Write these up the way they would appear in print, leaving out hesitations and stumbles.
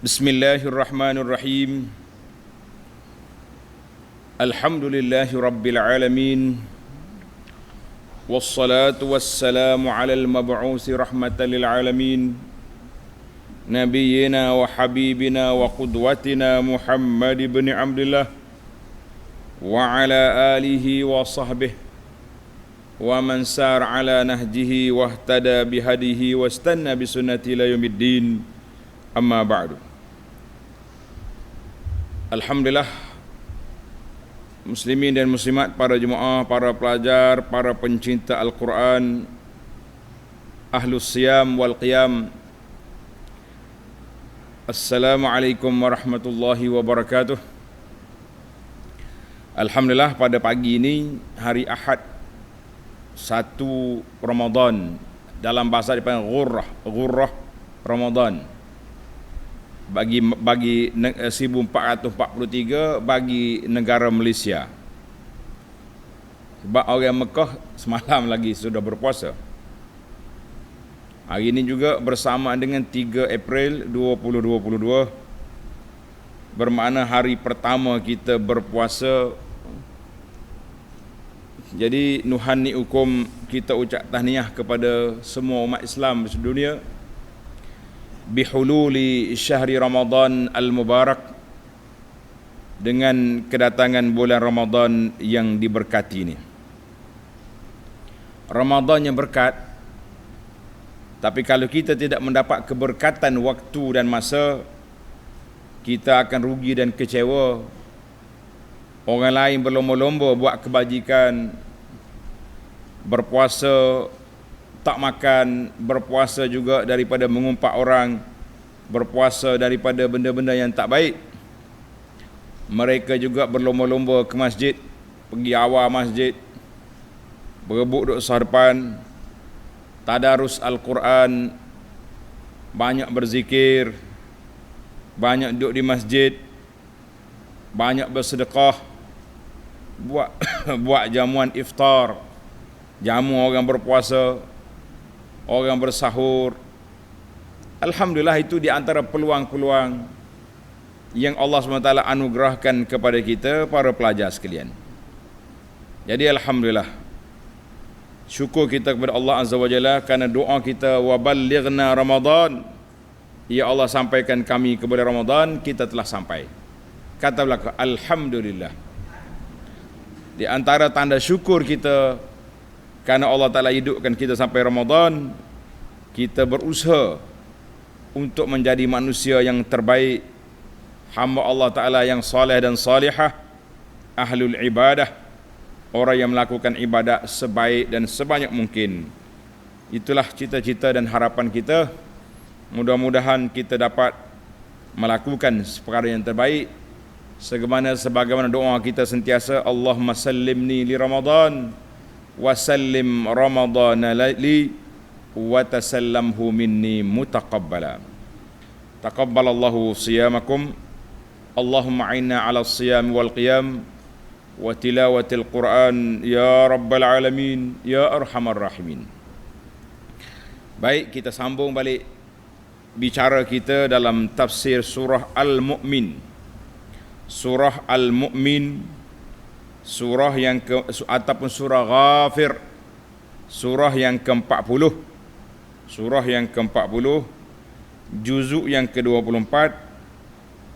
Bismillahirrahmanirrahim. Alhamdulillahi rabbil alamin. Wassalatu wassalamu ala al-mab'usi rahmatan lil alamin. Nabiyyina wa habibina wa qudwatina Muhammad ibn Abdullah wa ala alihi wa sahbihi wa man sar ala nahjihi wa ihtada bihadihi wa istanna bisunnati ila yaumiddin. Amma ba'du. Alhamdulillah, muslimin dan muslimat, para jemaah, para pelajar, para pencinta Al-Quran, ahlus siyam wal qiyam. Assalamualaikum warahmatullahi wabarakatuh. Alhamdulillah, pada pagi ini hari Ahad 1 Ramadan, dalam bahasa dipanggil ghurrah Ramadan. Bagi 1443 bagi negara Malaysia. Sebab orang Mekah semalam lagi sudah berpuasa. Hari ini juga bersama dengan 3 April 2022, bermakna hari pertama kita berpuasa. Jadi nuhanni'ukum, kita ucap tahniah kepada semua umat Islam di dunia bihululi syahri Ramadan al-Mubarak, dengan kedatangan bulan Ramadan yang diberkati ini. Ramadan yang berkat, tapi kalau kita tidak mendapat keberkatan waktu dan masa, kita akan rugi dan kecewa. Orang lain berlomba-lomba buat kebajikan, berpuasa tak makan, berpuasa juga daripada mengumpat orang, berpuasa daripada benda-benda yang tak baik. Mereka juga berlomba-lomba ke masjid, pergi awal masjid, berebut duduk sah depan, tadarus Al-Quran, banyak berzikir, banyak duduk di masjid, banyak bersedekah, buat jamuan iftar, jamu orang berpuasa, orang bersahur. Alhamdulillah, itu di antara peluang-peluang yang Allah SWT anugerahkan kepada kita, para pelajar sekalian. Jadi alhamdulillah, syukur kita kepada Allah Azza wa Jalla kerana doa kita, wa ballighna Ramadan, ya Allah sampaikan kami kepada Ramadan, kita telah sampai. Kata belaka alhamdulillah. Di antara tanda syukur kita kerana Allah Ta'ala hidupkan kita sampai Ramadan, kita berusaha untuk menjadi manusia yang terbaik, hamba Allah Ta'ala yang saleh dan salihah, ahlul ibadah, orang yang melakukan ibadat sebaik dan sebanyak mungkin. Itulah cita-cita dan harapan kita. Mudah-mudahan kita dapat melakukan perkara yang terbaik, sebagaimana doa kita sentiasa, Allahumma sallimni li Ramadan wasallim Ramadana li wa tasallamhu minni mutaqabbala. Taqabbalallahu siyamakum. Allahumma a'inna ala siyam wal qiyam wa tilawatil Quran ya rabbal alamin ya arhamar rahimin. Baik, kita sambung balik bicara kita dalam tafsir surah Al-Mu'min. Surah Al-Mu'min, surah yang ataupun surah Ghafir, surah yang ke-40, surah yang ke-40, juzuk yang ke-24.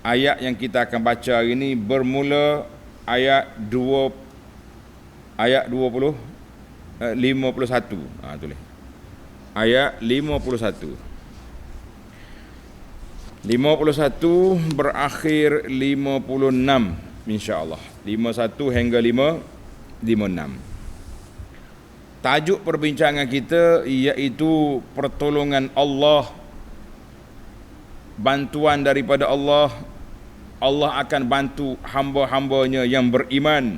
Ayat yang kita akan baca hari ini bermula ayat 51. Tulis ayat 51 berakhir 56, insya-Allah 51 hingga 56. Tajuk perbincangan kita iaitu pertolongan Allah, bantuan daripada Allah. Allah akan bantu hamba-hambanya yang beriman,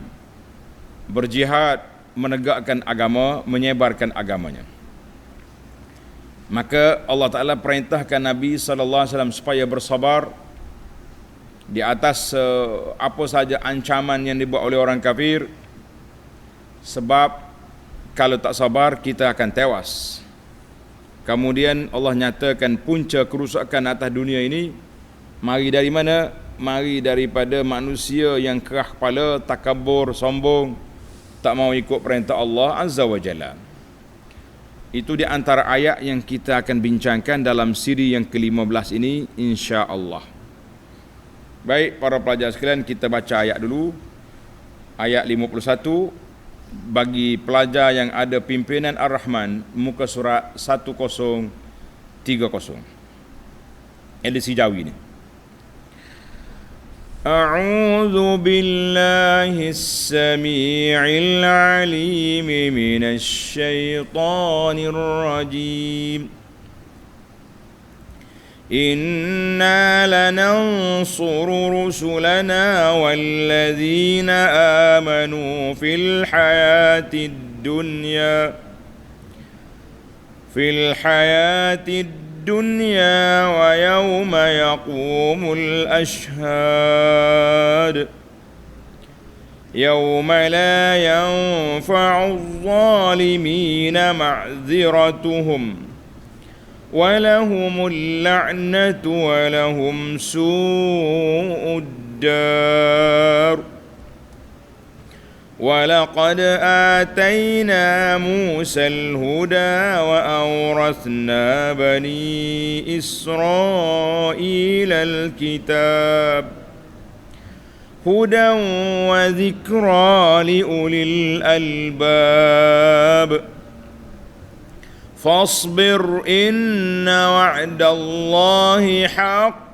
berjihad, menegakkan agama, menyebarkan agamanya. Maka Allah Ta'ala perintahkan Nabi SAW supaya bersabar di atas apa saja ancaman yang dibuat oleh orang kafir, sebab kalau tak sabar kita akan tewas. Kemudian Allah nyatakan punca kerusakan atas dunia ini Mari dari mana? Mari daripada manusia yang keras kepala, takabur, sombong, tak mau ikut perintah Allah Azza wa Jalla. Itu di antara ayat yang kita akan bincangkan dalam siri yang ke-15 ini, insya-Allah. Baik para pelajar sekalian, kita baca ayat dulu. Ayat 51 bagi pelajar yang ada pimpinan Ar-Rahman, muka surat 1030. Edisi Jawi ni. أعوذ بالله السميع العليم من الشيطان الرجيم إنا لننصر رسلنا والذين آمنوا في الحياة الدنيا ويوم يقوم الأشهاد يوم لا ينفع الظالمين معذرتهم ولهم اللعنة ولهم سوء الدار ولقد آتينا موسى الهدى وأورثنا بني إسرائيل الكتاب هدى وذكرى لأولي الألباب فاصبر إن وعد الله حق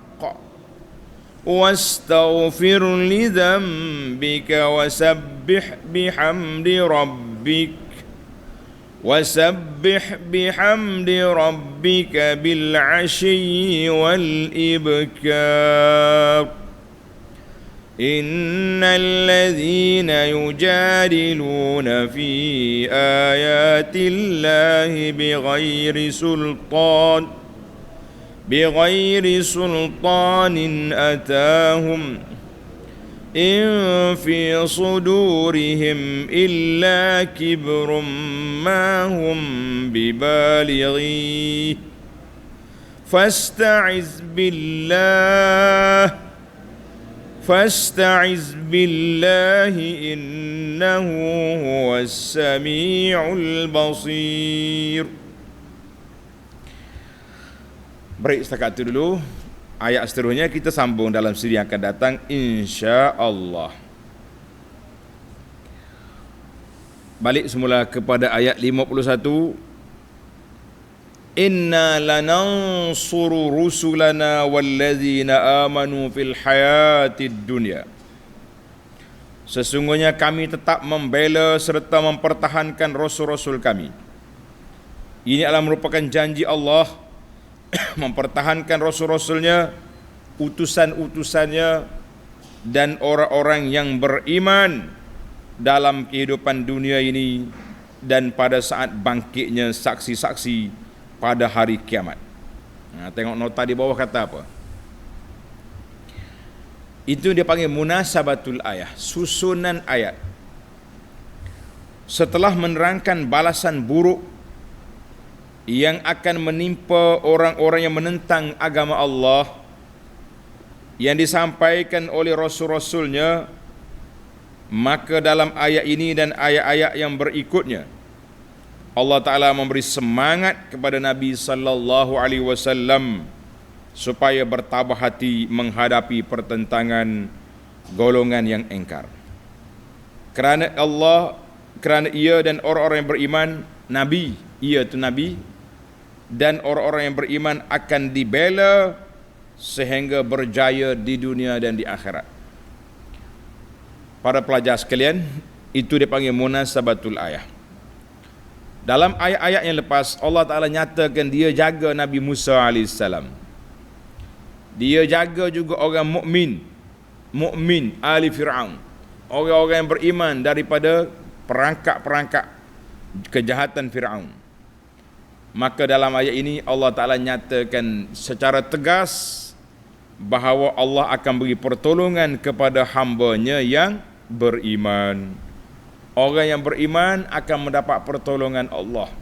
واستغفر لذنبك وسبح بحمد ربك بالعشي والإبكار إن الذين يجادلون في آيات الله بغير سلطان أتاهم إن في صدورهم إلا كبر ما هم ببالغيه فاستعذ بالله إنه هو السميع البصير. Baik, setakat itu dulu. Ayat seterusnya kita sambung dalam siri yang akan datang, insya-Allah. Balik semula kepada ayat 51. Inna lanansuru rusulana wallazina amanu fil hayatid dunya. Sesungguhnya kami tetap membela serta mempertahankan rasul-rasul kami. Ini adalah merupakan janji Allah mempertahankan rasul-rasulnya, utusan-utusannya, dan orang-orang yang beriman dalam kehidupan dunia ini dan pada saat bangkitnya saksi-saksi pada hari kiamat. Tengok nota di bawah kata apa? Itu dia panggil munasabatul ayat, susunan ayat. Setelah menerangkan balasan buruk yang akan menimpa orang-orang yang menentang agama Allah yang disampaikan oleh rasul-rasulnya, maka dalam ayat ini dan ayat-ayat yang berikutnya Allah Ta'ala memberi semangat kepada Nabi sallallahu alaihi wasallam supaya bertabah hati menghadapi pertentangan golongan yang engkar. Kerana ia dan orang-orang yang beriman, Nabi, ia itu Nabi, dan orang-orang yang beriman akan dibela sehingga berjaya di dunia dan di akhirat. Para pelajar sekalian, itu dipanggil munasabatul ayat. Dalam ayat-ayat yang lepas, Allah Ta'ala nyatakan dia jaga Nabi Musa AS. Dia jaga juga orang mukmin ahli Fir'aun, orang-orang yang beriman daripada perangkap-perangkap kejahatan Fir'aun. Maka dalam ayat ini Allah Ta'ala nyatakan secara tegas bahawa Allah akan beri pertolongan kepada hamba-Nya yang beriman. Orang yang beriman akan mendapat pertolongan Allah.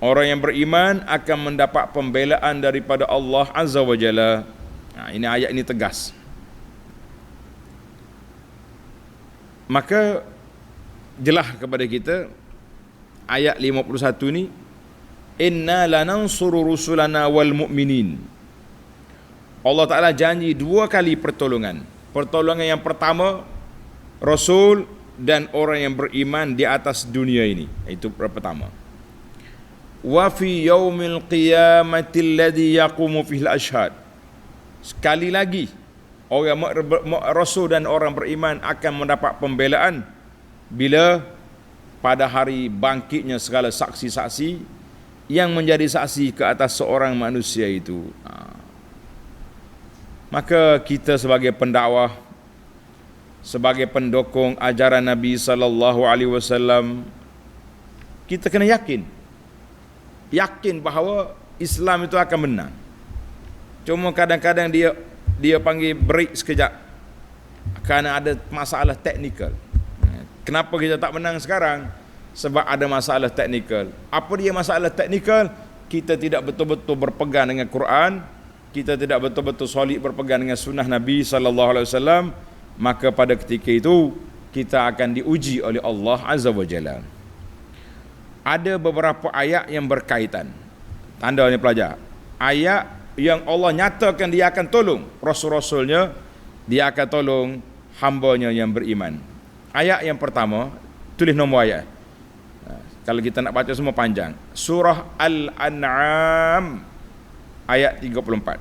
Orang yang beriman akan mendapat pembelaan daripada Allah Azza wa Jalla. Ini ayat ini tegas. Maka jelas kepada kita ayat 51 ni, inna lanansuru rusulana wal mu'minin. Allah Ta'ala janji 2 kali pertolongan. Pertolongan yang pertama, Rasul dan orang yang beriman di atas dunia ini. Itu pertama. Wa fi yaumil qiyamati alladhi yaqumu fihi al-ashhad. Sekali lagi, orang Rasul dan orang beriman akan mendapat pembelaan bila pada hari bangkitnya segala saksi-saksi yang menjadi saksi ke atas seorang manusia itu. Maka kita sebagai pendakwah, sebagai pendukung ajaran Nabi sallallahu alaihi wasallam, kita kena yakin bahawa Islam itu akan menang. Cuma kadang-kadang dia panggil break sekejap kerana ada masalah teknikal. Kenapa kita tak menang sekarang? Sebab ada masalah teknikal. Apa dia masalah teknikal? Kita tidak betul-betul berpegang dengan Quran, kita tidak betul-betul solid berpegang dengan sunnah Nabi sallallahu alaihi wasallam, maka pada ketika itu kita akan diuji oleh Allah Azza wa Jalla. Ada beberapa ayat yang berkaitan. Tanda ni pelajar. Ayat yang Allah nyatakan dia akan tolong rasul-rasulnya, dia akan tolong hambanya yang beriman. Ayat yang pertama, tulis nombor ayat. Kalau kita nak baca semua panjang. Surah Al-An'am ayat 34.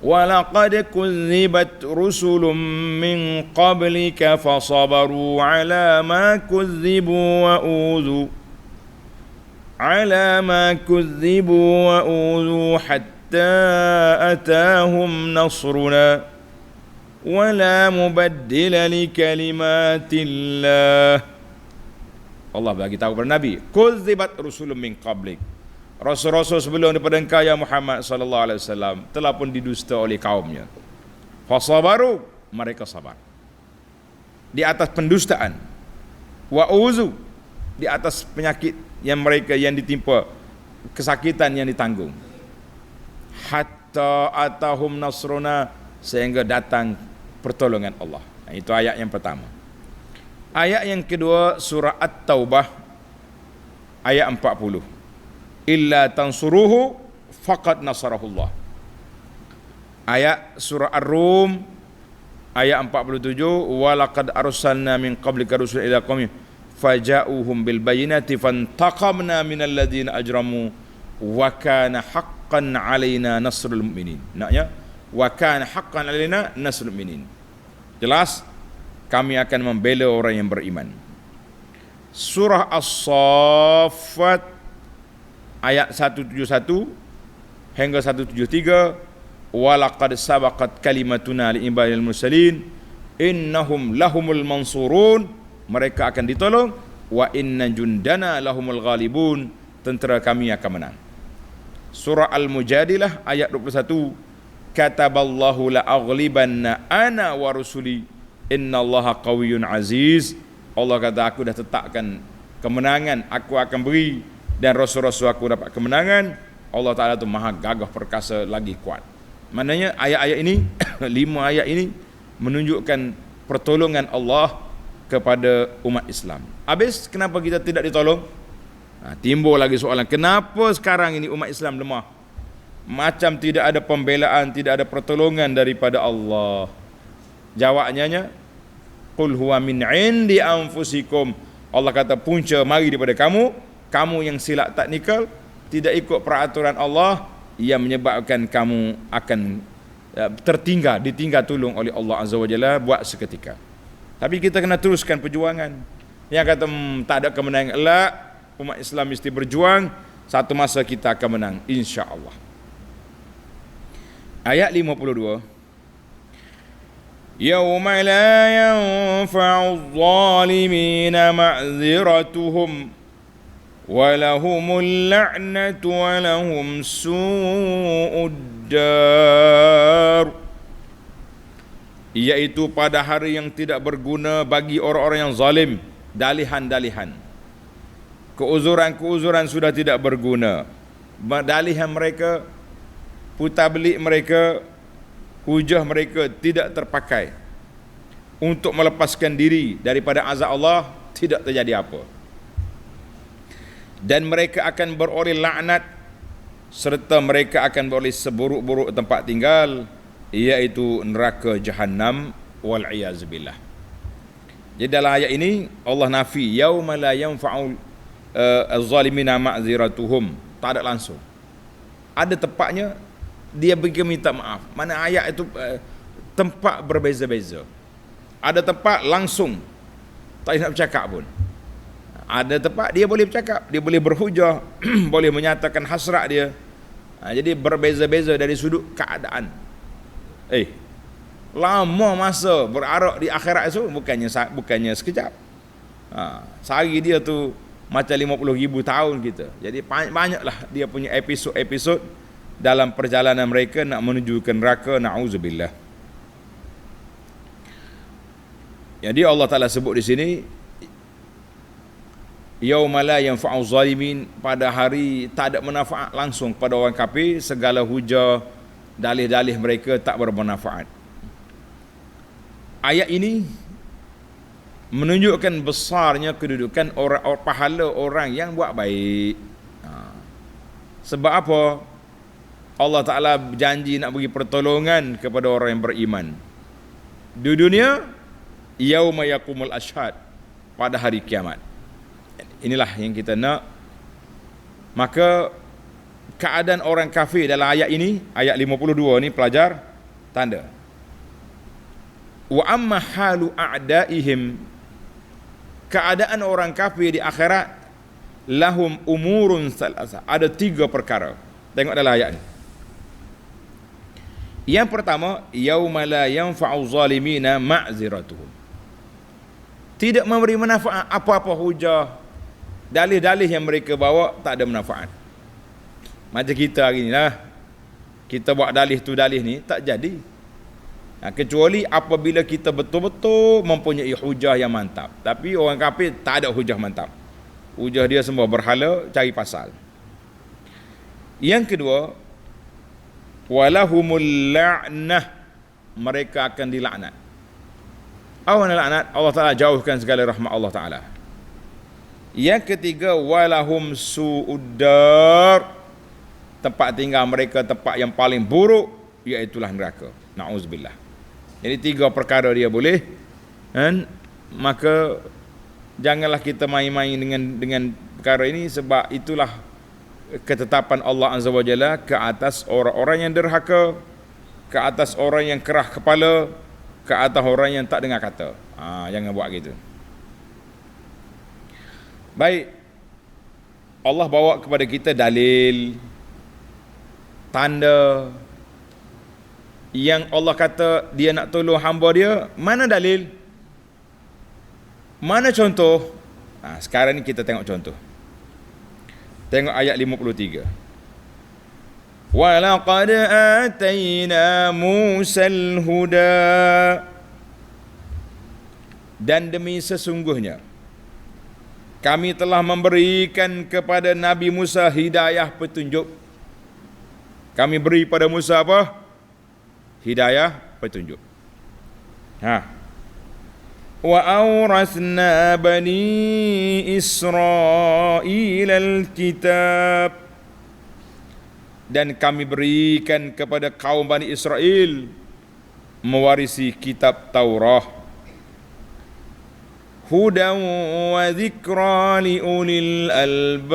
وَلَقَدْ كُذِّبَتْ رُسُلٌ مِّن قَبْلِكَ فَصَبَرُوا عَلَى مَا كُذِّبُوا وَأُوذُوا حَتَّى أَتَاهُمْ نَصْرُنَا وَلَا مُبَدِّلَ لِكَلِمَاتِ اللَّهِ. Allah bagi tahu kepada Nabi, كُذِّبَتْ رُسُلٌ مِّن قَبْلِكَ, rasul-rasul sebelum daripada engkau ya Muhammad sallallahu alaihi wasallam telah pun didusta oleh kaumnya. Fasabaru, mereka sabar di atas pendustaan. Wa uzu, di atas penyakit yang mereka yang ditimpa, kesakitan yang ditanggung. Hatta atahum nasruna, sehingga datang pertolongan Allah. Itu ayat yang pertama. Ayat yang kedua, surah At-Taubah ayat 40. Illa tansuruhu faqad nasarahullah. Ayat surah Ar-Rum ayat 47, wa laqad arsalna min qablika rusulan ila qaumihim faja'uhum bil bayyinati fantaqamna minal ladzina ajramu wa kana haqqan alaina nasrul mu'minin. Maknanya wa kana haqqan alaina nasrul mu'minin. Jelas kami akan membela orang yang beriman. Surah As-Saffat ayat 171 hingga 173, walaqad sabaqat kalimatuna li ibadil mursalin innahum lahumul mansurun, mereka akan ditolong, wa inna jundana lahumul ghalibun, tentera kami akan menang. Surah Al-Mujadilah ayat 21, kataballahu la aghlibanna ana wa rusuli innallaha qawiyyun aziz. Allah kata, aku dah tetapkan kemenangan, aku akan beri, dan rasul-rasul aku dapat kemenangan. Allah Ta'ala tu maha gagah perkasa, lagi kuat. Maknanya ayat-ayat ini 5 ayat ini menunjukkan pertolongan Allah kepada umat Islam. Habis kenapa kita tidak ditolong? Timbul lagi soalan, kenapa sekarang ini umat Islam lemah? Macam tidak ada pembelaan, tidak ada pertolongan daripada Allah. Jawabnya, qul huwa min indi anfusikum. Allah kata punca mari daripada kamu yang silap teknikal, tidak ikut peraturan Allah, yang menyebabkan kamu akan ditinggal tolong oleh Allah Azza wa Jalla buat seketika. Tapi kita kena teruskan perjuangan. Yang kata tak ada kemenangan, umat Islam mesti berjuang, satu masa kita akan menang insya-Allah. Ayat 52, yauma la yanfa'u adh-dhalimina ma'dziratuhum walahumul la'natu walahum su'ud dar, iaitu pada hari yang tidak berguna bagi orang-orang yang zalim. Dalihan-dalihan, keuzuran-keuzuran sudah tidak berguna. Dalihan mereka putar belik mereka, hujah mereka tidak terpakai untuk melepaskan diri daripada azab Allah, tidak terjadi apa. Dan mereka akan beroleh laknat, serta mereka akan beroleh seburuk-buruk tempat tinggal, iaitu neraka Jahannam, wal'iyazubillah. Jadi dalam ayat ini Allah nafi yauma la yanfa'u az-zalimina ma'ziratuhum, tak ada langsung. Ada tempatnya dia pergi minta maaf. Mana ayat itu tempat berbeza-beza. Ada tempat langsung tak nak bercakap pun. Ada tempat dia boleh bercakap, dia boleh berhujah, boleh menyatakan hasrat dia. Jadi berbeza-beza dari sudut keadaan. Lama masa berarak di akhirat itu bukannya sekejap. Sehari dia tu macam 50,000 tahun kita. Jadi banyaklah dia punya episod-episod dalam perjalanan mereka nak menuju ke neraka, na'udzubillah. Jadi Allah Ta'ala sebut di sini yauma la yanfa'u zalimin, pada hari tak ada manfaat langsung pada orang kafir, segala hujah dalih-dalih mereka tak bermanfaat. Ayat ini menunjukkan besarnya kedudukan orang, pahala orang yang buat baik. Sebab apa? Allah Ta'ala berjanji nak bagi pertolongan kepada orang yang beriman di dunia, yauma yaqumul ashhad, pada hari kiamat. Inilah yang kita nak. Maka keadaan orang kafir dalam ayat ini, ayat 52 ni pelajar tanda. Wa amma halu a'daihim, keadaan orang kafir di akhirat, lahum umurun salasa, ada 3 perkara. Tengok dalam ayat ni. Yang pertama, yauma la yanfa'u zalimina ma'ziratuhum, tidak memberi manfaat apa-apa hujah, dalih-dalih yang mereka bawa tak ada manfaat. Macam kita hari ni lah, kita buat dalih tu dalih ni tak jadi. Kecuali apabila kita betul-betul mempunyai hujah yang mantap. Tapi orang kafir tak ada hujah mantap. Hujah dia semua berhala, cari pasal. Yang kedua, walahumul la'nah, mereka akan dilaknat. Apa laknat? Allah Ta'ala jauhkan segala rahmat Allah Ta'ala. Yang ketiga, walahum su'uddar, tempat tinggal mereka tempat yang paling buruk, iaitulah neraka. Na'udzubillah. Jadi 3 perkara dia boleh, kan? Maka janganlah kita main-main dengan perkara ini, sebab itulah ketetapan Allah Azza wa Jalla ke atas orang-orang yang derhaka, ke atas orang yang kerah kepala, ke atas orang yang tak dengar kata. Jangan buat gitu. Baik, Allah bawa kepada kita dalil, tanda yang Allah kata dia nak tolong hamba dia. Mana dalil? Mana contoh? Sekarang ni kita tengok contoh. Tengok ayat 53. وَلَقَدْ آتَيْنَا مُوسَى الْهُدَى, dan demi sesungguhnya kami telah memberikan kepada Nabi Musa hidayah petunjuk. Kami beri pada Musa apa? Hidayah petunjuk. Wa awrasna bani Israil al-kitab, dan kami berikan kepada kaum Bani Israel mewarisi kitab Taurah. Hudan wa dzikra li ulil albab,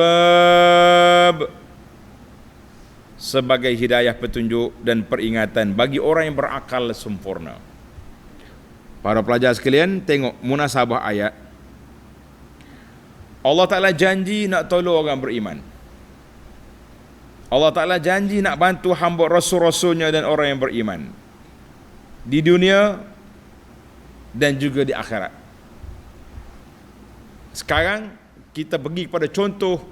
sebagai hidayah petunjuk dan peringatan bagi orang yang berakal sempurna. Para pelajar sekalian, tengok munasabah ayat. Allah Ta'ala janji nak tolong orang beriman. Allah Ta'ala janji nak bantu hamba rasul-rasulnya dan orang yang beriman di dunia dan juga di akhirat. Sekarang kita pergi kepada contoh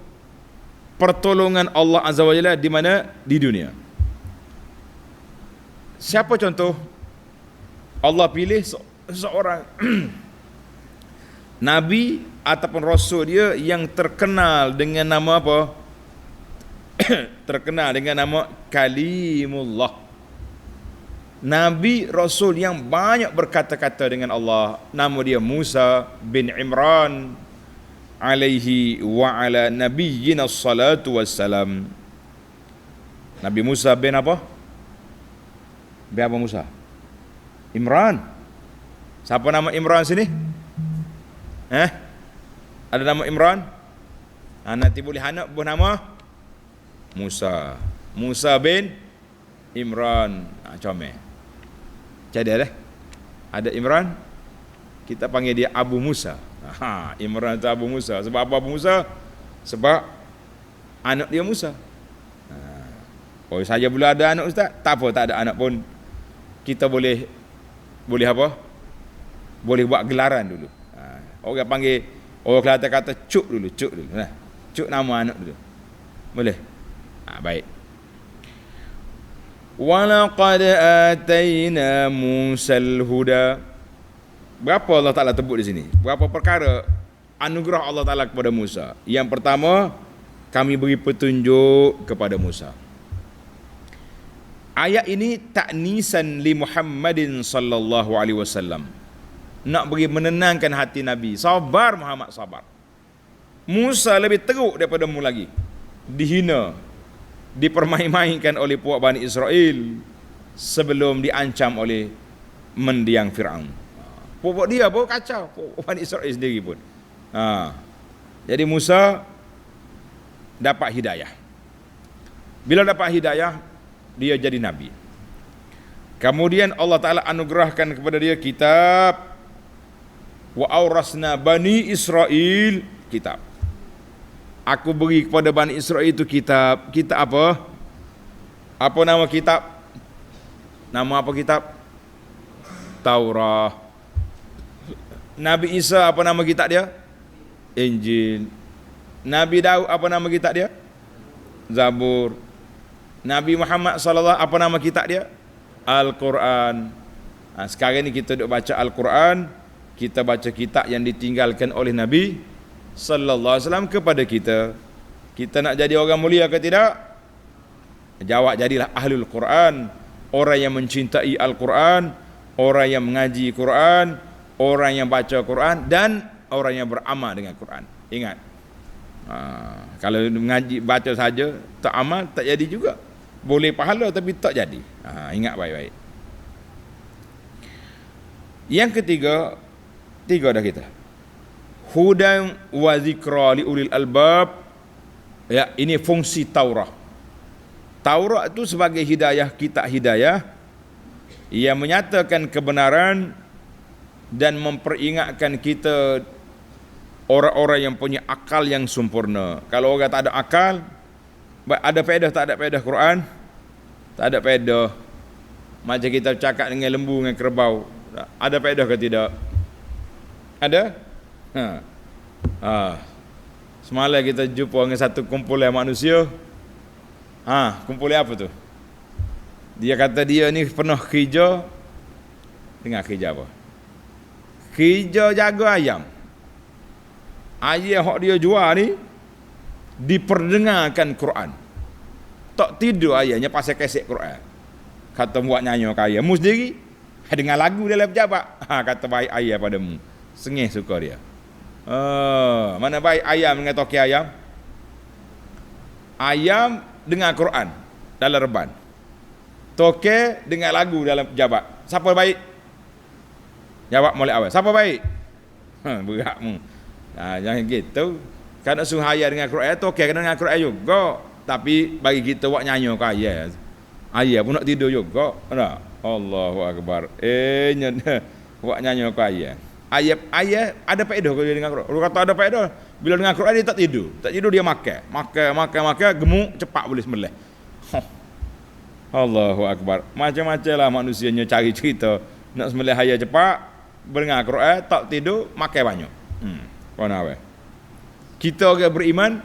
pertolongan Allah Azza wa Jalla di mana? Di dunia. Siapa contoh? Allah pilih seorang Nabi ataupun Rasul dia yang terkenal dengan nama apa? terkenal dengan nama Kalimullah. Nabi Rasul yang banyak berkata-kata dengan Allah. Nama dia Musa bin Imran alaihi wa ala nabiyyina salatu wassalam. Nabi Musa bin apa? Bin apa Musa? Imran. Siapa nama Imran sini? Ada nama Imran? Nanti boleh anak bernama Musa. Musa bin Imran. Comel. Jadi ada Imran, kita panggil dia Abu Musa. Imran itu Abu Musa. Sebab apa Abu Musa? Sebab anak dia Musa. Oh saja boleh ada anak ustaz? Tak apa, tak ada anak pun kita boleh apa? Boleh buat gelaran dulu. Orang panggil, orang Kelantan kata cuk dulu. Cuk nama anak dulu. Boleh? Baik. Walaqad atayna Musal huda. Berapa Allah Ta'ala sebut di sini? Berapa perkara anugerah Allah Ta'ala kepada Musa? Yang pertama, kami beri petunjuk kepada Musa. Ayat ini ta'nisan li Muhammadin sallallahu alaihi wasallam. Nak bagi menenangkan hati Nabi. Sabar Muhammad, sabar. Musa lebih teruk daripada mu lagi. Dihina, dipermain-mainkan oleh puak Bani Israel sebelum diancam oleh mendiang Fir'aun. Puak dia pun kacau, puak Bani Israel sendiri pun. Jadi Musa dapat hidayah. Bila dapat hidayah, dia jadi Nabi. Kemudian Allah Ta'ala anugerahkan kepada dia kitab. Wa aurasna Bani Israel kitab. Aku beri kepada Bani Israel itu kitab. Kitab apa? Apa nama kitab? Nama apa kitab? Taurah. Nabi Isa apa nama kitab dia? Injil. Nabi Daud apa nama kitab dia? Zabur. Nabi Muhammad sallallahu apa nama kitab dia? Al-Quran. Sekarang ni kita duk baca Al-Quran, kita baca kitab yang ditinggalkan oleh Nabi sallallahu alaihi wasallam kepada kita. Kita nak jadi orang mulia ke tidak? Jawab, jadilah ahlul Quran, orang yang mencintai Al-Quran, orang yang mengaji Quran, orang yang baca Quran dan orang yang beramal dengan Quran. Ingat. Kalau mengaji baca saja tak amal tak jadi juga. Boleh pahala tapi tak jadi. Ingat baik-baik. Yang ketiga, tiga dah kita. Hudan wa zikra li ulil albab. Ya, ini fungsi Taurat. Taurat itu sebagai hidayah, kitab hidayah yang menyatakan kebenaran dan memperingatkan kita orang-orang yang punya akal yang sempurna. Kalau orang tak ada akal, ada faedah tak ada faedah Quran? Tak ada faedah. Macam kita cakap dengan lembu dengan kerbau, ada faedah ke tidak? Ada? Semalam kita jumpa dengan satu kumpulan manusia. Kumpulan apa tu? Dia kata dia ni penuh kerja. Dengar kerja apa? Kerja jaga ayam. Ayam hak dia jual ni diperdengarkan Quran. Tak tidur ayahnya pasal kaset Quran. Kata buat nyanyi ke ayah. Mu sendiri dengar lagu dalam pejabat. Kata baik ayah padamu. Sengih suka dia. Mana baik ayam dengan toki ayam? Ayam dengar Quran dalam reban. Toki dengar lagu dalam pejabat. Siapa baik? Jawab molek awal. Siapa baik? Beratmu. Jangan gitu. Kalau suruh ayah dengan Quran, toki kena dengan Quran juga. Tapi bagi kita buat nyanyi ke ayah. Ayah pun nak tidur juga. Tak? Allahu Akbar. Buat nyanyi ke ayah. Ayah ada faedah kalau dia dengar Quran. Kalau kata ada faedah, bila dengar Quran dia tak tidur. Tak tidur dia makan, gemuk cepat boleh sembelih. Allahu Akbar. Macam-macam lah manusianya cari cerita. Nak sembelih ayah cepat, dengar Quran, tak tidur, makan banyak. Kita orang beriman,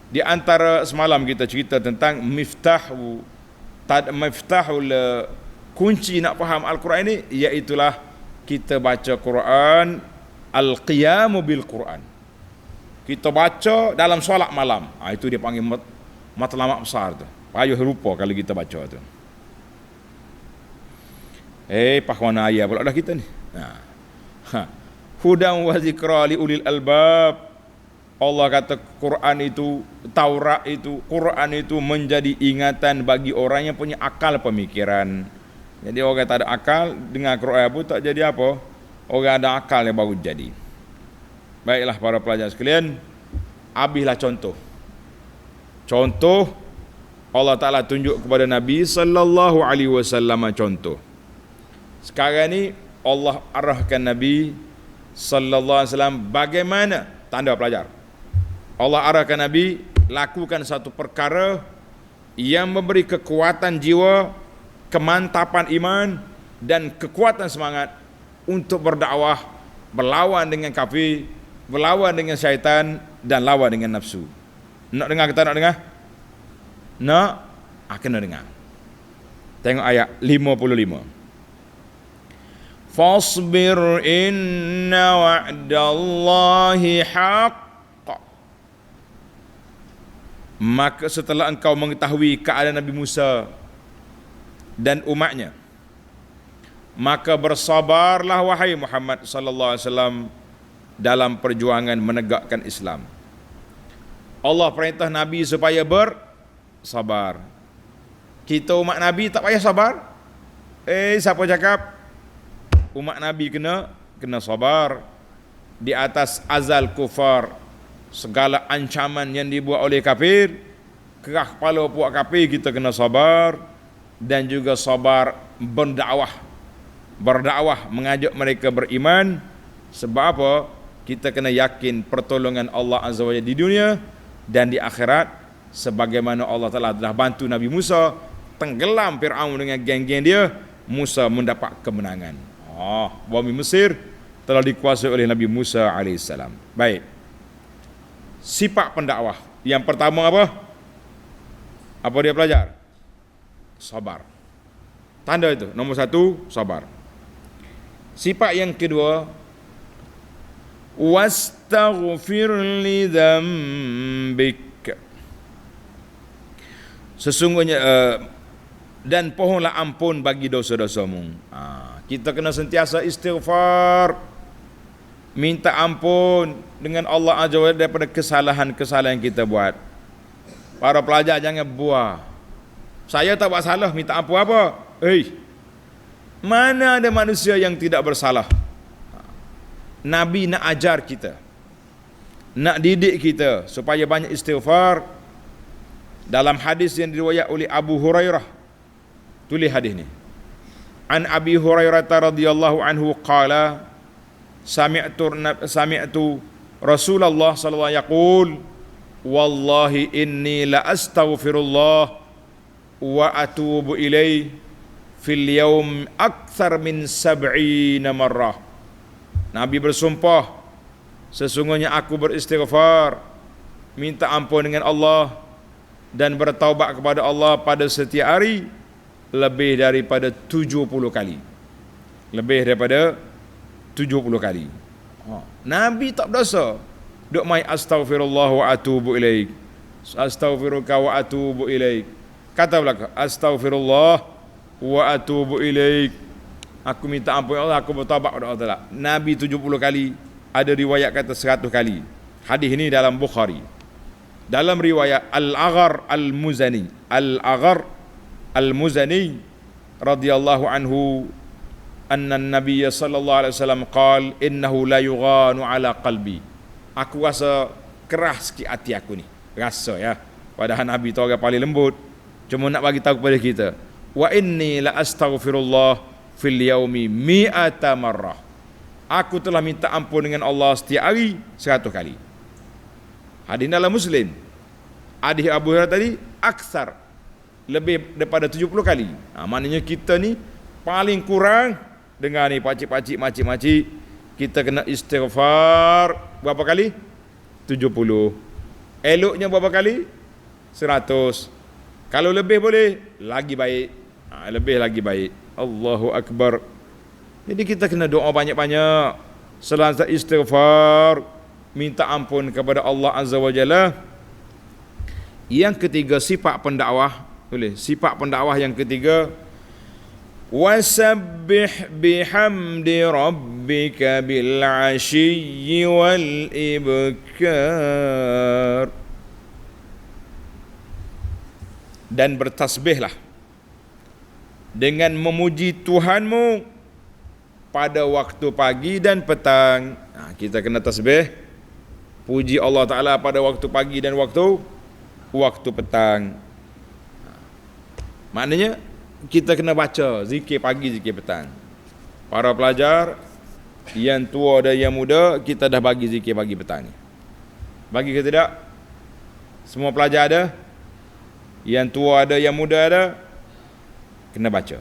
di antara semalam kita cerita tentang miftahul kunci nak faham Al-Quran ini, iaitulah kita baca Quran, al-qiyamu bil Quran. Kita baca dalam solat malam. Itu dia panggil matlamat besar tu. Payuh rupa kalau kita baca tu. Pahwana ayat pula dah kita ni. Hudan wa zikra li ulil albab. Allah kata Quran itu, Taurat itu, Quran itu menjadi ingatan bagi orang yang punya akal pemikiran. Jadi orang tak ada akal dengar Quran pun tak jadi apa. Orang ada akal yang baru jadi. Baiklah para pelajar sekalian, habislah contoh. Contoh Allah Taala tunjuk kepada Nabi sallallahu alaihi wasallam contoh. Sekarang ni Allah arahkan Nabi sallallahu alaihi wasallam bagaimana, tanda pelajar. Allah arahkan Nabi lakukan satu perkara yang memberi kekuatan jiwa, kemantapan iman dan kekuatan semangat untuk berdakwah, berlawan dengan kafir, berlawan dengan syaitan dan lawan dengan nafsu. Nak dengar kita nak dengar? Nak? Kena dengar. Tengok ayat 55. Fasbir inna wa'dallahi haqq. Maka setelah engkau mengetahui keadaan Nabi Musa dan umatnya, maka bersabarlah wahai Muhammad sallallahu alaihi wasallam dalam perjuangan menegakkan Islam. Allah perintah Nabi supaya bersabar. Kita umat Nabi tak payah sabar. Siapa cakap? Umat Nabi kena sabar di atas azal kufar, segala ancaman yang dibuat oleh kafir, kerah kepala puak kafir kita kena sabar, dan juga sabar berdakwah mengajak mereka beriman. Sebab apa? Kita kena yakin pertolongan Allah Azza wa Jalla di dunia dan di akhirat, sebagaimana Allah Taala telah bantu Nabi Musa tenggelam Firaun dengan geng-geng dia, Musa mendapat kemenangan. Bumi Mesir telah dikuasai oleh Nabi Musa alaihissalam. Baik. Sifat pendakwah. Yang pertama apa? Apa dia pelajar? Sabar. Tanda itu. Nombor 1, sabar. Sifat yang kedua, wastaghfir li dzambik. Sesungguhnya dan pohonlah ampun bagi dosa-dosamu. Kita kena sentiasa istighfar, minta ampun dengan Allah Azza wa Jalla daripada kesalahan-kesalahan yang kita buat. Para pelajar jangan buah. Saya tak buat salah, minta ampun apa? Mana ada manusia yang tidak bersalah? Nabi nak ajar kita, nak didik kita supaya banyak istighfar. Dalam hadis yang diriwayat oleh Abu Hurairah, tulis hadis ni. An Abi Hurairah radhiyallahu anhu qala sami'tu Rasulullah sallallahu alaihi wasallam yaqul wallahi inni la astaghfirullah wa atubu ilaihi fil yawm akthar min 70 marrah. Nabi bersumpah, sesungguhnya aku beristighfar, minta ampun dengan Allah dan bertaubat kepada Allah pada setiap hari lebih daripada 70 kali. Lebih daripada 70 kali. Nabi tak berdosa. Duk mai astaghfirullah wa atubu ilaik. Astaghfiruka wa atubu ilaik. Kata belaka, astaghfirullah wa atubu ilaik. Aku minta ampun Allah, aku bertaubat kepada Allah Taala. Nabi 70 kali, ada riwayat kata 100 kali. Hadis ini dalam Bukhari. Dalam riwayat Al-Aghar Al-Muzani radhiyallahu anhu anna an-nabiy sallallahu alaihi wasallam qala innahu la yughanu ala qalbi. Aku rasa keras sikit hati aku ni. Rasa ya. Padahal Nabi tu orang paling lembut. Cuma nak bagi tahu kepada kita, wa inni la astaghfirullah fil yaumi mi'ata marrah. Aku telah minta ampun dengan Allah setiap hari 100 kali. Hadis dalam Muslim. Hadis Abu Hurairah tadi aksar, lebih daripada 70 kali. Maknanya kita ni paling kurang, dengar ni pakcik-pakcik, makcik-makcik, kita kena istighfar berapa kali? 70. Eloknya berapa kali? 100. Kalau lebih boleh, lagi baik. Lebih lagi baik. Allahu Akbar. Jadi kita kena doa banyak-banyak, selalu istighfar, minta ampun kepada Allah Azza wa Jalla. Yang ketiga sifat pendakwah, boleh. Sifat pendakwah yang ketiga, wasabbih bihamdi rabbika bil ashiyyi wal ibkar. Dan bertasbihlah dengan memuji Tuhanmu pada waktu pagi dan petang. Kita kena tasbih, puji Allah Ta'ala pada waktu pagi dan waktu petang. Maknanya kita kena baca zikir pagi, zikir petang. Para pelajar yang tua dan yang muda, kita dah bagi zikir pagi petang ni. Bagi ke tidak? Semua pelajar ada? Yang tua ada, yang muda ada? Kena baca.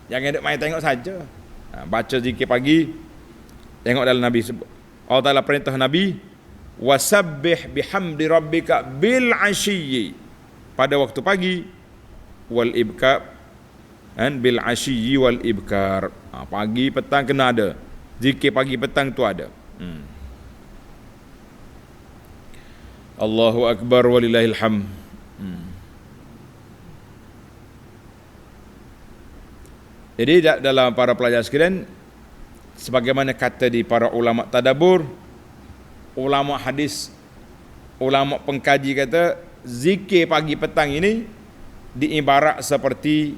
Jangan duk main tengok saja. Baca zikir pagi. Tengok dalam Nabi sebut, Allah Ta'ala perintah Nabi, wasabbih bihamdi rabbika bil ashiyyi, pada waktu pagi, wal ibkar, dan bil ashiyyi wal ibkar. Pagi petang kena ada. Zikir pagi petang tu ada. Allahu akbar walillahil hamd. Jadi dalam para pelajar sekalian, sebagaimana kata di para ulama tadabbur, ulama hadis, ulama pengkaji kata, zikir pagi petang ini diibarat seperti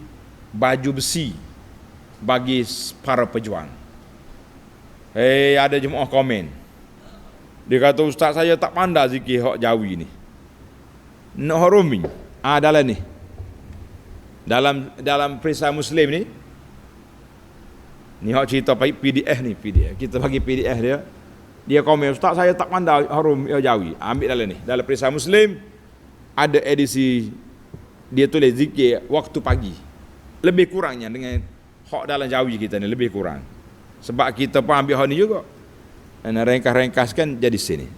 baju besi bagi para pejuang. Ada jemaah komen, dia kata, ustaz saya tak pandai zikir hak Jawi ni, nak harumi. Dalam ni, dalam perisai Muslim ni hak cerita PDF ni, PDF. Kita bagi PDF dia komen, ustaz saya tak pandai harum Jawi. Ambil dalam ni, dalam perisai Muslim ada edisi dia tulis zikir waktu pagi. Lebih kurangnya dengan hak dalam Jawi kita ni lebih kurang. Sebab kita pun ambil hak ni juga. Dan ringkas-ringkaskan jadi sini.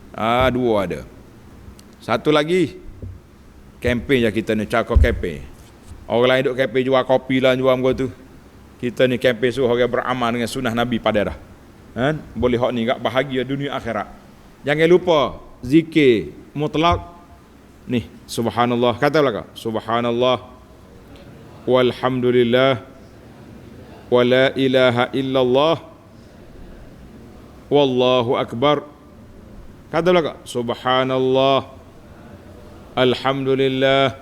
Dua ada. Satu lagi, kempen je kita ni, cakap kempen. Orang lain duk kempen jual kopi lah, jual apa tu. Kita ni kempen suruh orang beramal dengan sunnah Nabi pada dah. Boleh hak ni gak bahagia dunia akhirat. Jangan lupa zikir mutlak ni, subhanallah, katalah kak, subhanallah walhamdulillah wa la ilaha illallah wallahu akbar. Katalah kak, subhanallah alhamdulillah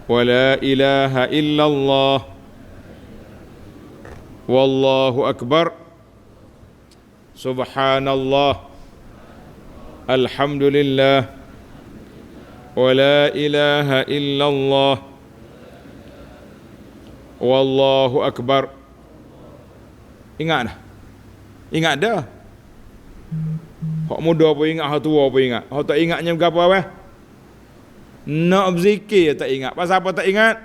wa la ilaha illallah wallahu akbar. Subhanallah alhamdulillah wa la ilaha illallah wallahu akbar. Ingat dah? Ingat dah? Hak muda pun ingat, hak tua pun ingat. Hak tak ingatnya berapa apa? Nak berzikir tak ingat. Pasal apa tak ingat?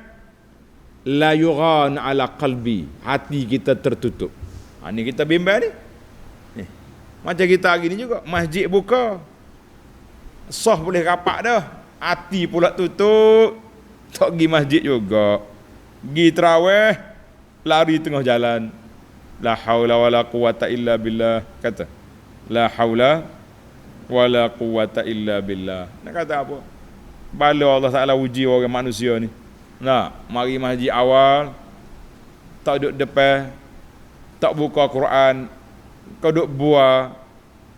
La yughan ala qalbi, hati kita tertutup. Ni kita bimbang ni. Macam kita hari ni juga, masjid buka, sah boleh rapat dah, hati pula tutup, tak pergi masjid juga. Pergi tarawih, lari tengah jalan. La haula wala quwata illa billah. Kata la haula wala quwata illa billah. Nak kata apa? Bala Allah Ta'ala uji orang manusia ni. Mari masjid awal, tak duduk depan, tak buka Quran, kau duduk buah,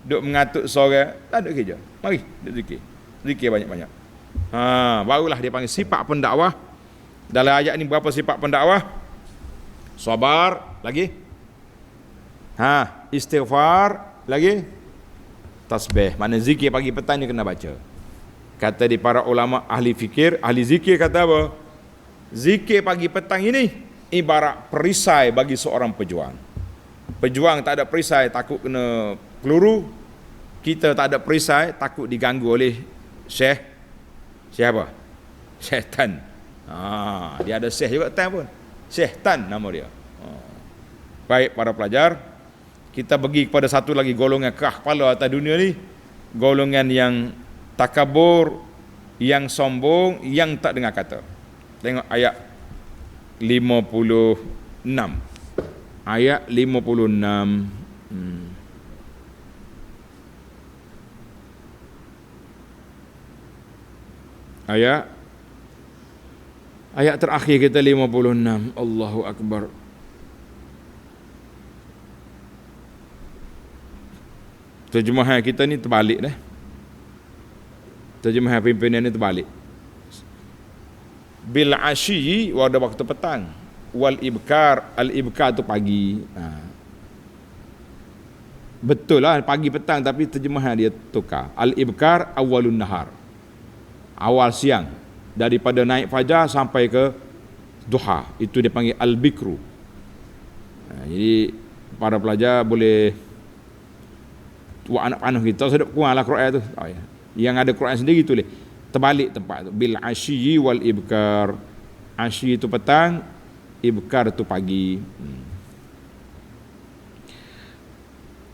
duduk mengatuk sore, tak duduk kerja. Mari duduk zikir. Zikir banyak-banyak. Barulah dia panggil sifat pendakwah. Dalam ayat ni berapa sifat pendakwah? Sabar, lagi istighfar, lagi tasbih. Mana zikir pagi petang ni kena baca. Kata di para ulama ahli fikir, ahli zikir kata apa? Zikir pagi petang ini ibarat perisai bagi seorang pejuang. Pejuang tak ada perisai, takut kena peluru. Kita tak ada perisai, takut diganggu oleh siapa? Syaitan. Dia ada syekh juga time pun. Syaitan nama dia. Baik para pelajar, kita pergi kepada satu lagi golongan kerah kepala atas dunia ni. Golongan yang takabur, yang sombong, yang tak dengar kata. Tengok ayat 56. Ayat 56. ayat terakhir kita 56. Allahu Akbar. Terjemahan kita ni terbalik dah. Terjemahan pimpinan ni terbalik. Bil asyi pada waktu petang. Wal ibkar, al ibkar tu pagi. Betul lah pagi petang, tapi terjemahan dia tukar. Al ibkar awalun nahar. Awal siang. Daripada naik fajar sampai ke duha. Itu dia panggil al bikru. Jadi para pelajar boleh buat anak panuh kita sedap kuranglah Quran tu. Yang ada Quran sendiri tulis terbalik tempat tu. Bil asyi wal ibkar. Asyi itu petang, ibkar itu pagi.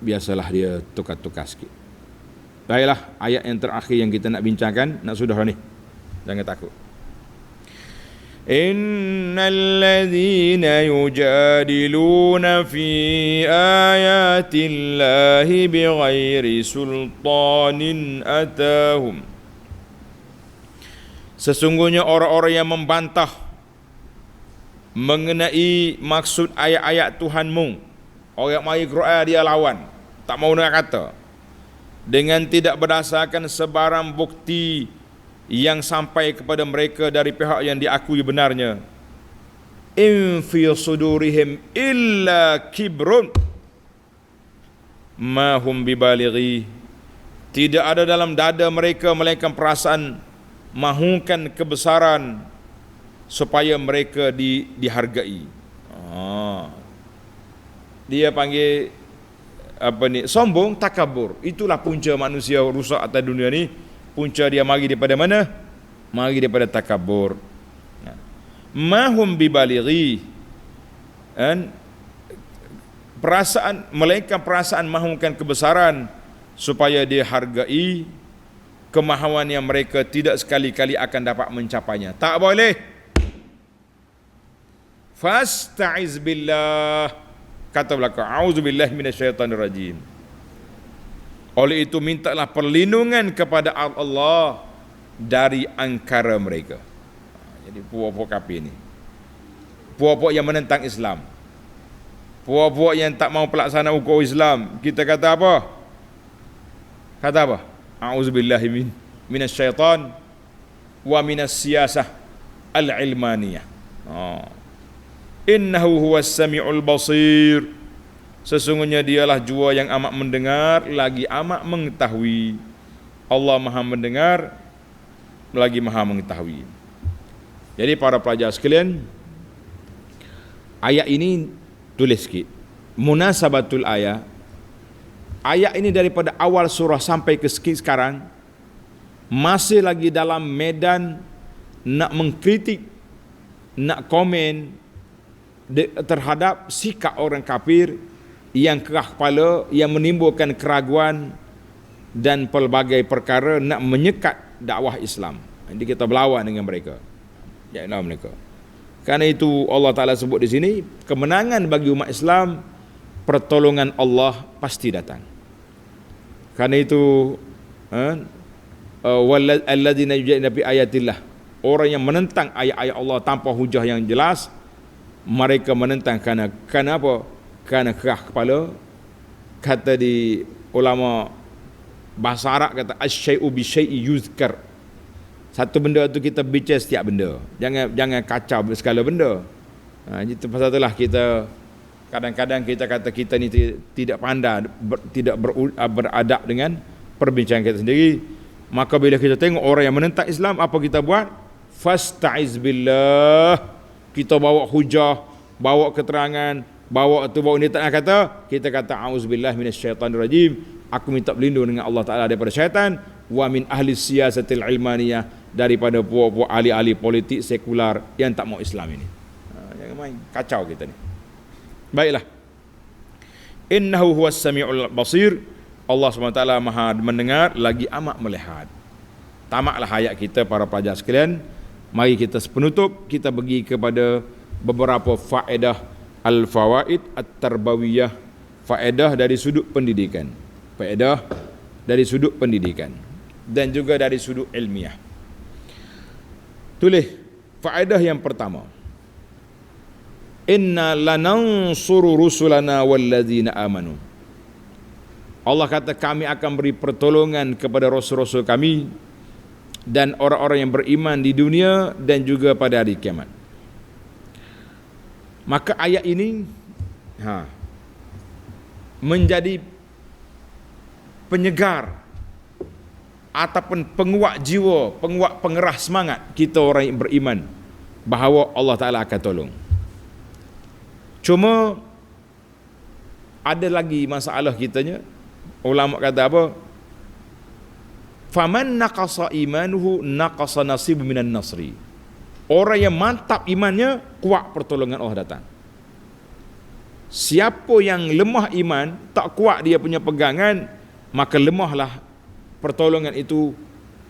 Biasalah dia tukar-tukar sikit. Baiklah, ayat yang terakhir yang kita nak bincangkan, nak sudah ni. Jangan takut. Innal ladzina yujadiluna fi ayatillahi bighairi sultanin atahum. Sesungguhnya orang-orang yang membantah mengenai maksud ayat-ayat Tuhanmu, orang mari Quran dia lawan, tak mau nak kata, dengan tidak berdasarkan sebarang bukti yang sampai kepada mereka dari pihak yang diakui benarnya. In fi sudurihim illa kibrun ma hum bibalighi. Tidak ada dalam dada mereka melainkan perasaan mahukan kebesaran supaya mereka dihargai. Dia panggil apa ni? Sombong, takabur. Itulah punca manusia rusak atas dunia ni. Punca dia mari daripada mana? Mari daripada takabur. Mahum bibalighi. Perasaan, melainkan perasaan mahukan kebesaran supaya dia hargai kemahuan yang mereka tidak sekali-kali akan dapat mencapainya. Tak boleh. Fasta'iz billah. Kata belakang, a'udzubillahi minasyaitanirrajim. Oleh itu mintalah perlindungan kepada Allah dari angkara mereka. Jadi puak-puak kafir ni, puak-puak yang menentang Islam, puak-puak yang tak mau pelaksana hukum Islam, kita kata apa? Kata apa? A'udzubillahi minasyaitan wa minas siyasah al-ilmaniyah. Innahu huwas sami'ul basir. Sesungguhnya dialah jua yang amat mendengar lagi amat mengetahui. Allah Maha mendengar lagi Maha mengetahui. Jadi para pelajar sekalian, ayat ini tulis sikit munasabatul ayat. Ayat ini daripada awal surah sampai ke sekarang masih lagi dalam medan nak mengkritik, nak komen terhadap sikap orang kafir yang kerah kepala, yang menimbulkan keraguan dan pelbagai perkara nak menyekat dakwah Islam. Jadi kita berlawan dengan mereka. Janganlah mereka. Karena itu Allah Ta'ala sebut di sini, kemenangan bagi umat Islam, pertolongan Allah pasti datang. Karena itu alladzina yujadiluna fi ayatillah, orang yang menentang ayat-ayat Allah tanpa hujah yang jelas, mereka menentang kerana apa? Kerana kerah kepala. Kata di ulama bahasa Arab kata asyai'u bi syai'i yuzkar. Satu benda tu kita bincang setiap benda. Jangan kacau segala benda. Itu pasal itulah kita kadang-kadang kita kata kita ni tidak pandai, tidak beradab dengan perbincangan kita sendiri. Maka bila kita tengok orang yang menentang Islam, apa kita buat? Fasta'iz billah. Kita bawa hujah, bawa keterangan, bawa ni tak nak kata, kita kata auzubillahi minasyaitanirrajim. Aku minta berlindung dengan Allah Ta'ala daripada syaitan. Wa min ahli siyasatil ilmaniyah, daripada puak-puak ahli-ahli politik sekular yang tak mau Islam ini. Jangan main, kacau kita ni. Baiklah. Innahu huwas sami'ul basir. Allah SWT Maha mendengar lagi amat melihat. Tamatlah ayat kita para pelajar sekalian. Mari kita sepenutup kita pergi kepada beberapa faedah al-fawaid at-tarbawiyah, faedah dari sudut pendidikan. Faedah dari sudut pendidikan dan juga dari sudut ilmiah. Tulis faedah yang pertama. Inna lanansuru rusulana walladzina amanu. Allah kata kami akan beri pertolongan kepada rasul-rasul kami dan orang-orang yang beriman di dunia dan juga pada hari kiamat. Maka ayat ini menjadi penyegar ataupun penguat jiwa, penguat pengerah semangat kita orang yang beriman bahawa Allah Ta'ala akan tolong. Cuma ada lagi masalah kitanya. Ulama kata apa? Faman naqasa imanuhu naqasa nasibu minan nasri. Orang yang mantap imannya, kuat pertolongan Allah datang. Siapa yang lemah iman, tak kuat dia punya pegangan, maka lemahlah pertolongan itu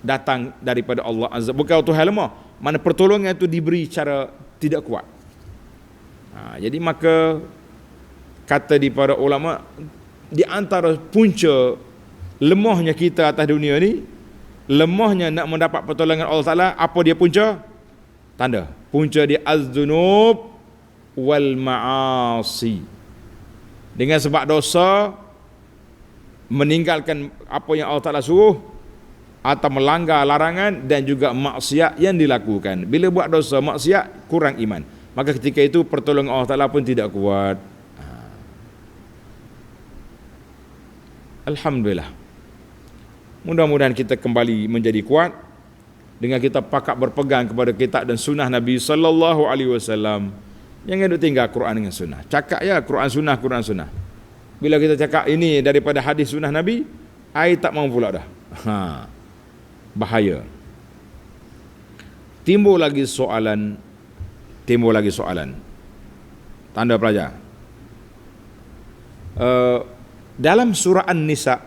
datang daripada Allah Azza. Bukan Tuhan lemah, mana pertolongan itu diberi cara tidak kuat. Jadi maka kata di para ulama, di antara punca lemahnya kita atas dunia ni, lemahnya nak mendapat pertolongan Allah Ta'ala, apa dia punca? Tanda. Punca dia az-zunub wal ma'asi. Dengan sebab dosa, meninggalkan apa yang Allah Ta'ala suruh, atau melanggar larangan, dan juga maksiat yang dilakukan. Bila buat dosa, maksiat, kurang iman. Maka ketika itu pertolongan Allah Ta'ala pun tidak kuat. Alhamdulillah. Mudah-mudahan kita kembali menjadi kuat dengan kita pakat berpegang kepada kitab dan sunnah Nabi sallallahu alaihi wasallam. Jangan duk tinggal Quran dengan sunnah. Cakap ya Quran sunnah. Bila kita cakap ini daripada hadis sunnah Nabi, ai tak mau pula dah. Bahaya. Timbul lagi soalan. Tanda pelajar. Dalam surah An-Nisa,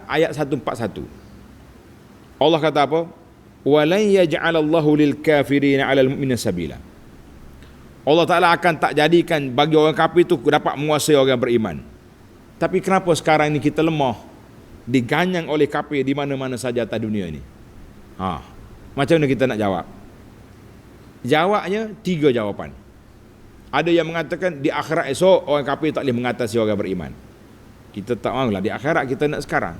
ayat 141, Allah kata apa? Walan yaj'alallahu lil kafirina 'alal mu'minina sabila. Allah Ta'ala akan tak jadikan bagi orang kafir itu dapat menguasai orang beriman. Tapi kenapa sekarang ini kita lemah, diganyang oleh kafir di mana-mana saja atas dunia ini? Macam mana kita nak jawab? Jawabnya 3 jawapan. Ada yang mengatakan di akhirat esok orang kafir tak boleh mengatasi orang beriman. Kita tak mahulah di akhirat, kita nak sekarang.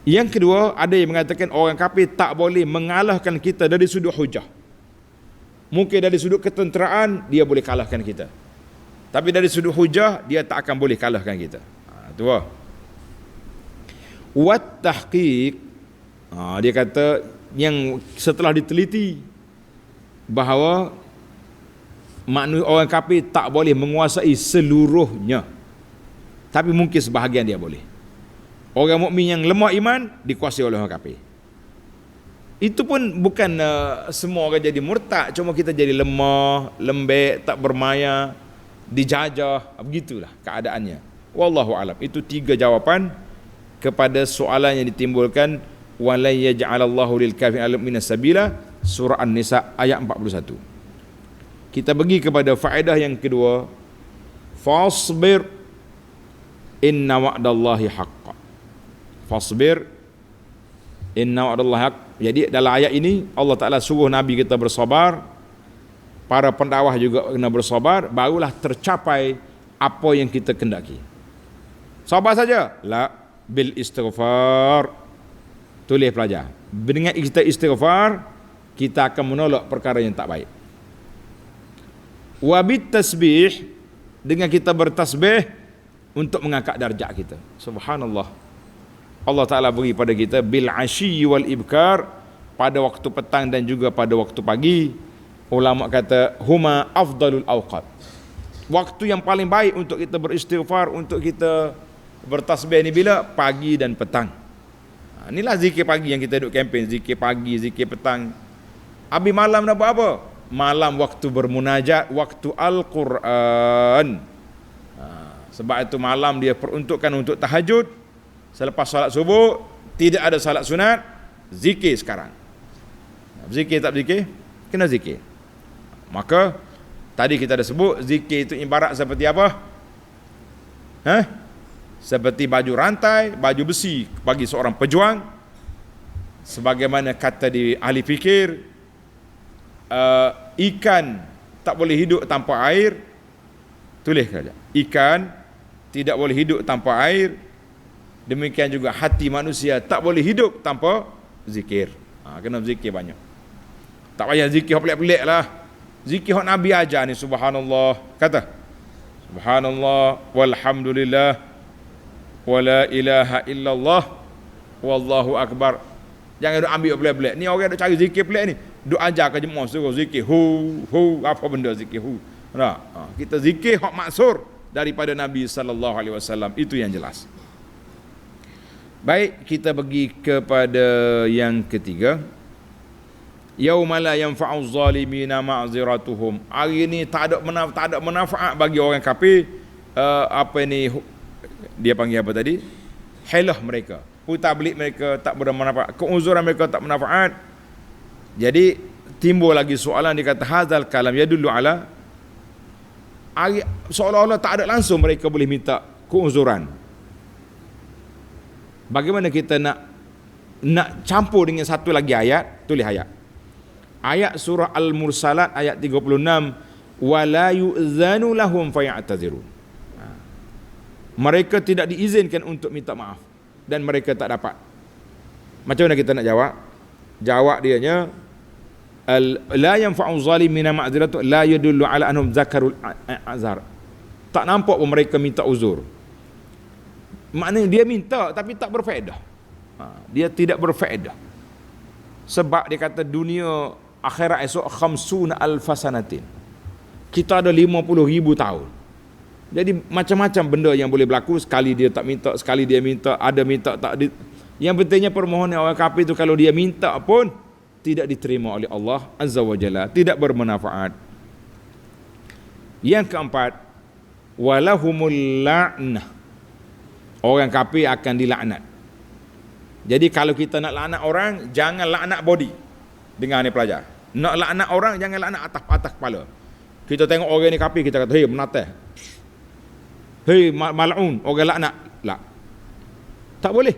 Yang kedua, ada yang mengatakan orang kafir tak boleh mengalahkan kita dari sudut hujah. Mungkin dari sudut ketenteraan dia boleh kalahkan kita, tapi dari sudut hujah dia tak akan boleh kalahkan kita. Itu wat tahqiq. Dia kata yang setelah diteliti bahawa manusia orang kafir tak boleh menguasai seluruhnya, tapi mungkin sebahagian dia boleh. Orang mukmin yang lemah iman dikuasai oleh orang kafir. Itu pun bukan semua orang jadi murtad, cuma kita jadi lemah, lembek, tak bermaya, dijajah, begitulah keadaannya. Wallahu alam. Itu 3 jawapan kepada soalan yang ditimbulkan wala yaj'alallahu lil kafirin 'alal mu'minina sabila, surah An-Nisa ayat 41. Kita pergi kepada faedah yang kedua. Fasbir inna wa'dallahi haqq. Fasbir inna wa'dallahi haqq. Jadi dalam ayat ini Allah Ta'ala suruh Nabi kita bersabar, para pendakwah juga kena bersabar, barulah tercapai apa yang kita kendaki. Sabar saja? La, bil istighfar. Tulis pelajar. Dengan kita istighfar, kita akan menolak perkara yang tak baik. Wabit tasbih, dengan kita bertasbih untuk mengangkat darjat kita. Subhanallah. Allah Ta'ala beri pada kita bil asyi wal ibkar, pada waktu petang dan juga pada waktu pagi. Ulama kata huma afdalul awqat. Waktu yang paling baik untuk kita beristighfar, untuk kita bertasbih ni bila? Pagi dan petang. Inilah zikir pagi yang kita duk kempen, zikir pagi, zikir petang. Habis malam nak buat apa? Malam waktu bermunajat, waktu Al-Quran. Sebab itu malam dia peruntukkan untuk tahajud. Selepas salat subuh, tidak ada salat sunat, zikir sekarang. Zikir tak zikir? Kena zikir. Maka tadi kita dah sebut, zikir itu ibarat seperti apa? Seperti baju rantai, baju besi bagi seorang pejuang. Sebagaimana kata di ahli fikir, ikan tak boleh hidup tanpa air. Tulis saja. Ikan tidak boleh hidup tanpa air. Demikian juga hati manusia tak boleh hidup tanpa zikir. Kena zikir banyak. Tak payah zikir pelik-pelik lah. Zikir yang Nabi ajar ni, subhanallah. Kata subhanallah walhamdulillah wala ilaha illallah wallahu akbar. Jangan duk ambil pelik-pelik. Ni orang duk cari zikir pelik ni. Duk ajar ke jemaah suruh zikir apa benda zikir Nah, kita zikir hak maksur daripada Nabi sallallahu alaihi wasallam, itu yang jelas. Baik, kita pergi kepada yang ketiga. Yauma la yanfa'u zalimina ma'ziratuhum. Hari ini tak ada manfaat bagi orang kafir. Apa ni dia panggil apa tadi? Hilah mereka. Putar belik mereka tak bermanfaat. Keuzuran mereka tak bermanfaat. Jadi timbul lagi soalan, dia kata hadzal kalam yadullu ala, seolah-olah tak ada langsung mereka boleh minta keuzuran. Bagaimana kita nak campur dengan satu lagi ayat? Tulis ayat. Ayat surah Al-Mursalat ayat 36, wala yu'zanu lahum fayatazirun. Mereka tidak diizinkan untuk minta maaf dan mereka tak dapat. Macam mana kita nak jawab? Jawab dianya, la yanfa'u zalimina ma'ziratu la yadullu ala annahum zakarul azhar. Tak nampak pun mereka minta uzur. Maknanya dia minta tapi tak berfaedah. Dia tidak berfaedah. Sebab dia kata dunia akhirat esok 50 alfasanatin. Kita ada 50,000 tahun. Jadi macam-macam benda yang boleh berlaku. Sekali dia tak minta, sekali dia minta, ada minta tak di. Yang pentingnya permohonan orang kafir itu kalau dia minta pun tidak diterima oleh Allah Azza wa Jalla, tidak bermanfaat. Yang keempat, walahumul la'nah. Orang kafir akan dilaknat. Jadi kalau kita nak laknat orang, jangan laknat body. Dengar ni pelajar. Nak laknat orang, jangan laknat atas kepala. Kita tengok orang ni kafir, kita kata, hei menateh, hei mal'un, orang laknat. Tak. Tak boleh.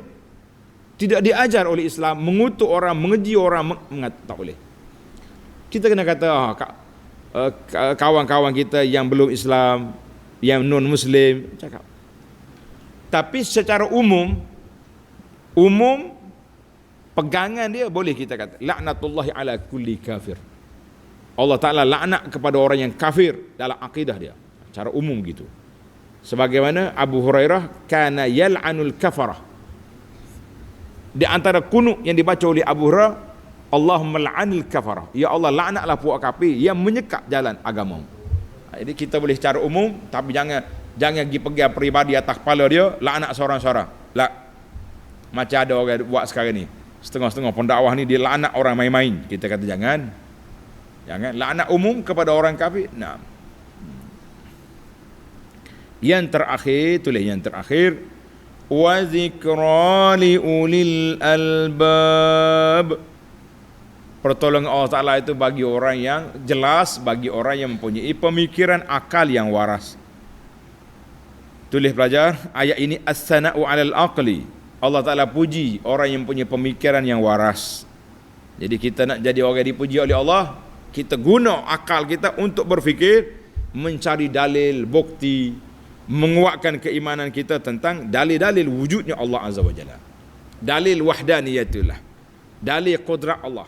Tidak diajar oleh Islam mengutuk orang, mengeji orang, tak boleh. Kita kena kata kawan-kawan kita yang belum Islam, yang non Muslim, cakap. Tapi secara umum pegangan dia boleh kita kata laknatullahi ala kulli kafir. Allah Ta'ala laknat kepada orang yang kafir dalam akidah dia. Secara umum gitu. Sebagaimana Abu Hurairah kana yal'anul kafarah. Di antara kunut yang dibaca oleh Abu Hurairah, Allahumma la'anil kafarah. Ya Allah, laknatlah puak kafir yang menyekat jalan agama. Jadi kita boleh secara umum, tapi jangan pergi pegang peribadi atas kepala dia, laknat seorang-seorang. Macam ada orang buat sekarang ni. Setengah-setengah pendakwah ni dia laknat orang main-main. Kita kata jangan. Jangan laknat umum kepada orang kafir. Nah. Yang terakhir, tulis yang terakhir, wa zikra li ulil albab. Pertolongan Allah Ta'ala itu bagi orang yang jelas, bagi orang yang mempunyai pemikiran akal yang waras. Tulis pelajar, ayat ini as-sana'u 'alal aqli. Allah Ta'ala puji orang yang punya pemikiran yang waras. Jadi kita nak jadi orang yang dipuji oleh Allah, kita guna akal kita untuk berfikir, mencari dalil, bukti, menguatkan keimanan kita tentang dalil-dalil wujudnya Allah Azza wa Jalla. Dalil wahdaniyatullah. Dalil qudrat Allah.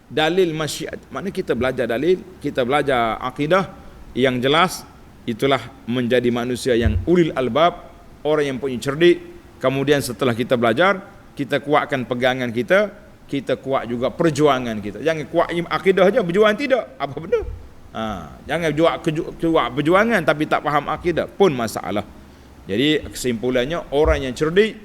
Dalil masyiat. Maknanya kita belajar dalil, kita belajar akidah yang jelas, itulah menjadi manusia yang ulil albab, orang yang punya cerdik. Kemudian setelah kita belajar, kita kuatkan pegangan kita, kita kuat juga perjuangan kita. Jangan kuat akidah saja, berjuang tidak. Apa benda? Jangan kuat perjuangan tapi tak faham akidah pun masalah. Jadi kesimpulannya, orang yang cerdik,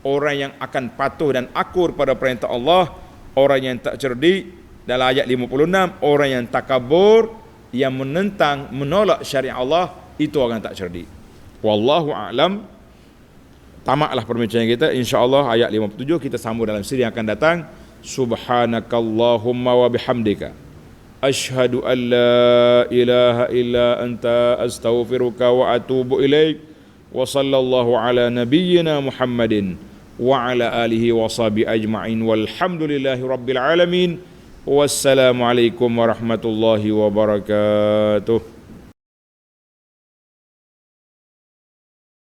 orang yang akan patuh dan akur pada perintah Allah. Orang yang tak cerdik, dalam ayat 56, orang yang takabur, yang menentang, menolak syariat Allah, itu orang tak cerdik. Wallahu a'lam. Tamatlah perbincangan kita. InsyaAllah ayat 57 kita sambung dalam siri yang akan datang. Subhanakallahumma wa bihamdika asyhadu an la ilaha illa anta astaghfiruka wa atubu ilaik. Wa sallallahu ala nabiyyina Muhammadin wa ala alihi wa sahbihi ajma'in walhamdulillahi rabbil alamin. Wassalamualaikum warahmatullahi wabarakatuh.